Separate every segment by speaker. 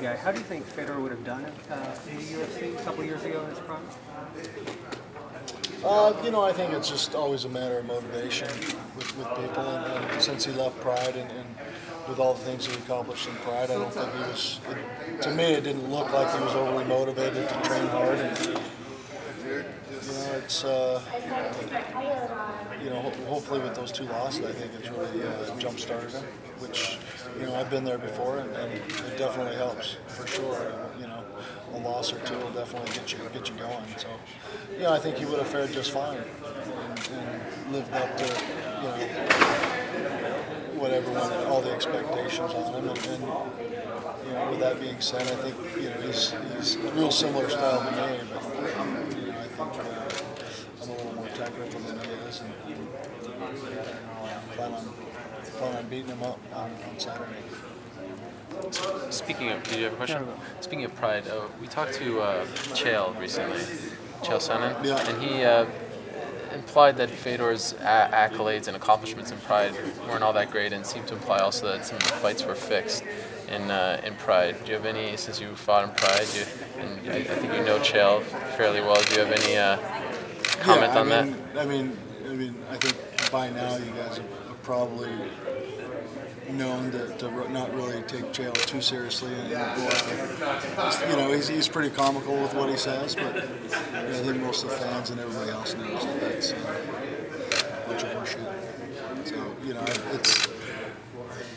Speaker 1: guy. How do you think Fedor would have done it in the UFC a couple years ago in his prime?
Speaker 2: You know, I think it's just always a matter of motivation with people, and since he left Pride and with all the things he accomplished in Pride, I don't think he was, to me it didn't look like he was overly motivated to train hard, and you know, it's, you know, hopefully with those 2 losses, I think it's really jump-started him, which, you know, I've been there before, and it definitely helps, for sure. You know, a loss or 2 will definitely get you going. So, you know, I think he would have fared just fine and lived up to, you know, all the expectations on him. And you know, with that being said, I think, you know, he's a real similar style to me, but you know, I think I'm a little more technical than he is, and plan on beating him up on Saturday.
Speaker 3: Speaking of, did you have a question? Speaking of Pride, we talked to Chael recently, Chael Sonnen, and he implied that Fedor's accolades and accomplishments in Pride weren't all that great, and seemed to imply also that some of the fights were fixed in Pride. Do you have any, since you fought in Pride, and I think you know Chael fairly well, do you have any comment on that?
Speaker 2: I mean, I think by now you guys have probably known to not really take Chael too seriously, and you know, he's pretty comical with what he says, but you know, I think most of the fans and everybody else knows that that's a bunch of horseshit. So, you know, it's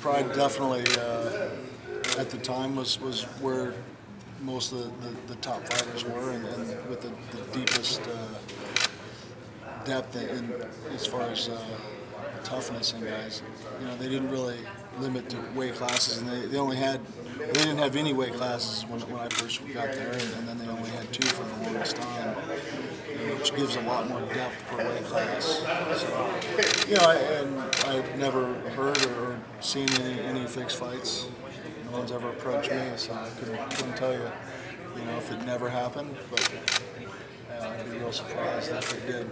Speaker 2: Pride definitely at the time was where most of the top fighters were, and with the deepest depth in as far as toughness in guys. You know, they didn't really limit to weight classes, and they didn't have any weight classes when I first got there, and then they only had 2 for the longest time, which gives a lot more depth per weight class. So, you know, I've never heard or seen any fixed fights. No one's ever approached me, so I couldn't tell you, you know, if it never happened, but I'd be real surprised if it did.